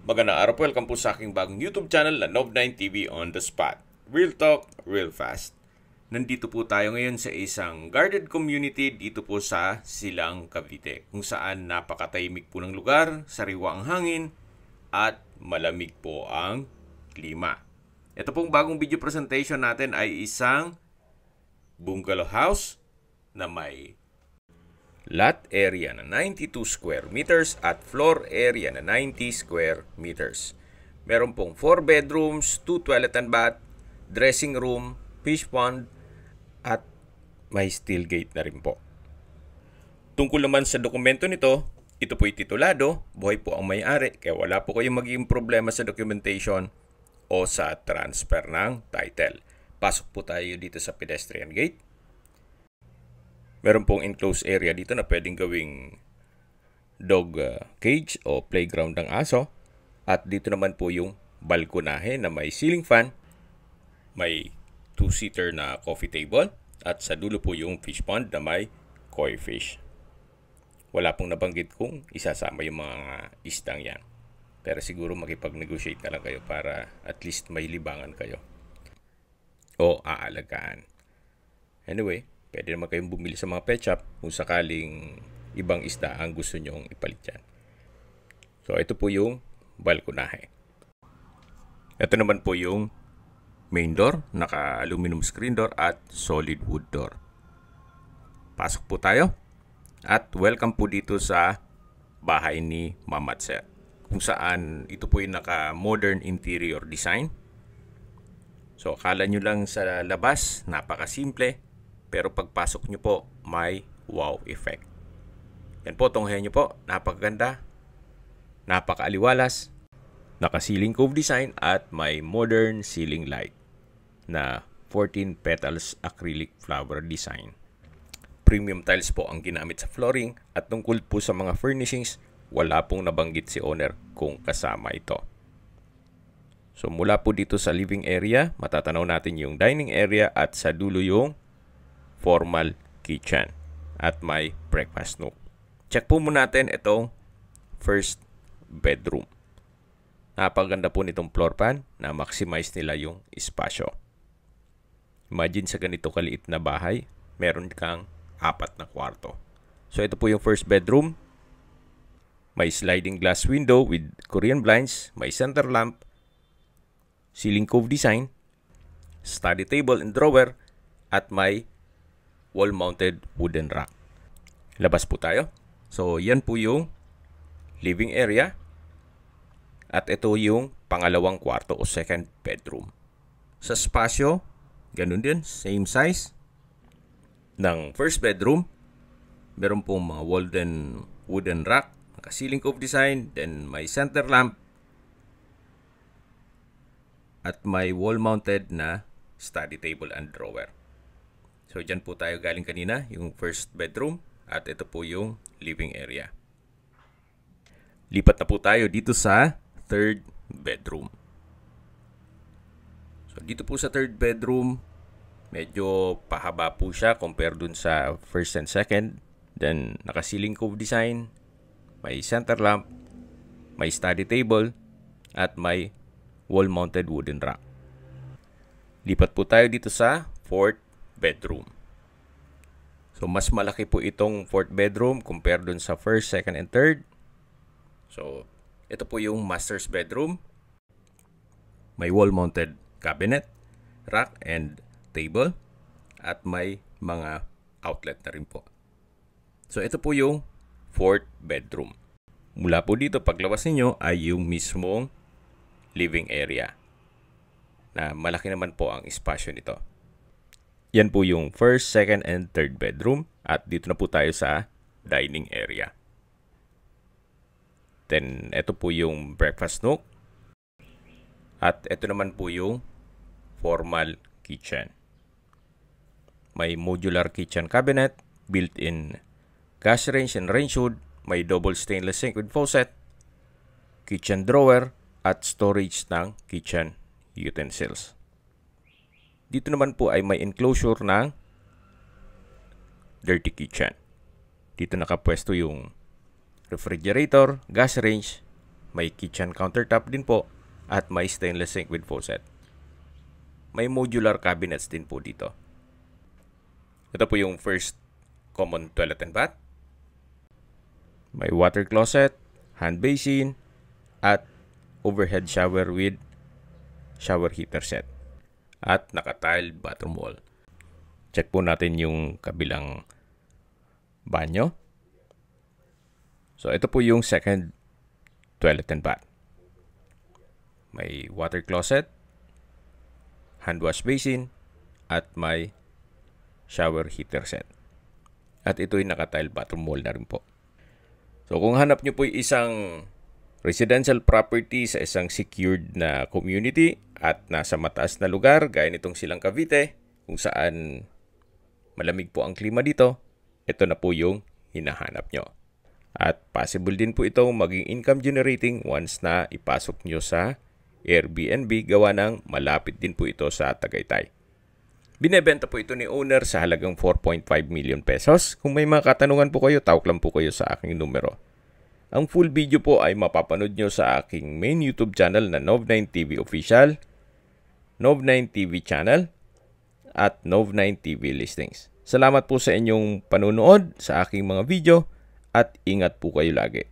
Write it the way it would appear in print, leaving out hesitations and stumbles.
Magandang araw po, welcome po sa aking bagong YouTube channel na Nob9 TV on the Spot. Real talk, real fast. Nandito po tayo ngayon sa isang guarded community dito po sa Silang, Cavite, kung saan napakatahimik po ng lugar, sariwa ang hangin, at malamig po ang klima. Ito pong bagong video presentation natin ay isang bungalow house na may lot area na 92 square meters at floor area na 90 square meters. Meron pong 4 bedrooms, 2 toilet and bath, dressing room, fish pond, at may steel gate na rin po. Tungkol naman sa dokumento nito, ito po'y titulado, buhay po ang may-ari, kaya wala po kayong magiging problema sa documentation o sa transfer ng title. Pasok po tayo dito sa pedestrian gate. Meron pong enclosed area dito na pwedeng gawing dog cage o playground ng aso. At dito naman po yung balkonahe na may ceiling fan, may 2-seater na coffee table, at sa dulo po yung fish pond na may koi fish. Wala pong nabanggit kung isasama yung mga isdang yan. Pero siguro makipag-negotiate na lang kayo para at least may libangan kayo o aalagaan. Anyway, pwede naman kayong bumili sa mga pet shop kung sakaling ibang isda ang gusto nyong ipalit dyan. So, ito po yung balkonahe. Ito naman po yung main door, naka-aluminum screen door at solid wood door. Pasok po tayo at welcome po dito sa bahay ni Mama at Sir, kung saan ito po yung naka-modern interior design. So, akala nyo lang sa labas, napakasimple. Pero pagpasok nyo po, may wow effect. Yan po, tunghayan nyo po. Napakaganda, napakaaliwalas, naka-ceiling cove design at may modern ceiling light na 14 petals acrylic flower design. Premium tiles po ang ginamit sa flooring at tungkol po sa mga furnishings, wala pong nabanggit si owner kung kasama ito. So mula po dito sa living area, matatanaw natin yung dining area at sa dulo yung formal kitchen at may breakfast nook. Check po muna natin itong first bedroom. Napaganda po nitong floor plan na maximize nila yung espasyo. Imagine sa ganito kaliit na bahay, meron kang 4 na kwarto. So ito po yung first bedroom. May sliding glass window with Korean blinds, may center lamp, ceiling cove design, study table and drawer, at may wall-mounted wooden rack. Labas po tayo. So, yan po yung living area. At ito yung pangalawang kwarto o second bedroom. Sa spasyo, ganun din, same size ng first bedroom. Meron pong mga wooden rack, naka-ceiling cove design, then may center lamp, at may wall-mounted na study table and drawer. So, dyan po tayo galing kanina, yung first bedroom, at ito po yung living area. Lipat na po tayo dito sa third bedroom. So, dito po sa third bedroom, medyo pahaba po siya compare dun sa first and second. Then, naka-ceiling cove design, may center lamp, may study table, at may wall-mounted wooden rack. Lipat po tayo dito sa fourth bedroom. So, mas malaki po itong fourth bedroom compare dun sa first, second, and third. So, ito po yung master's bedroom. May wall-mounted cabinet, rack, and table. At may mga outlet na rin po. So, ito po yung fourth bedroom. Mula po dito, paglawas ninyo ay yung mismong living area. Na malaki naman po ang espasyo nito. Yan po yung first, second, and third bedroom. At dito na po tayo sa dining area. Then, ito po yung breakfast nook. At ito naman po yung formal kitchen. May modular kitchen cabinet, built-in gas range and range hood. May double stainless sink with faucet, kitchen drawer, at storage ng kitchen utensils. Dito naman po ay may enclosure ng dirty kitchen. Dito nakapwesto yung refrigerator, gas range, May kitchen countertop din po at may stainless sink with faucet. May modular cabinets din po dito. Ito po yung first common toilet and bath. May water closet, hand basin, at overhead shower with shower heater set. At naka-tiled bathroom wall. Check po natin yung kabilang banyo. So, ito po yung second toilet and bath. May water closet, hand wash basin, at may shower heater set. At ito'y naka-tile bathroom wall na rin po. So, kung hanap nyo po isang residential property sa isang secured na community at nasa mataas na lugar, gaya nitong Silang Cavite, kung saan malamig po ang klima dito, ito na po yung hinahanap nyo. At possible din po itong maging income generating once na ipasok nyo sa Airbnb, gawa ng malapit din po ito sa Tagaytay. Binebenta po ito ni owner sa halagang 4.5 million pesos. Kung may mga katanungan po kayo, tawag lang po kayo sa aking numero. Ang full video po ay mapapanood nyo sa aking main YouTube channel na Nov9 TV Official, Nov9 TV Channel, at Nov9 TV Listings. Salamat po sa inyong panunood sa aking mga video at ingat po kayo lagi.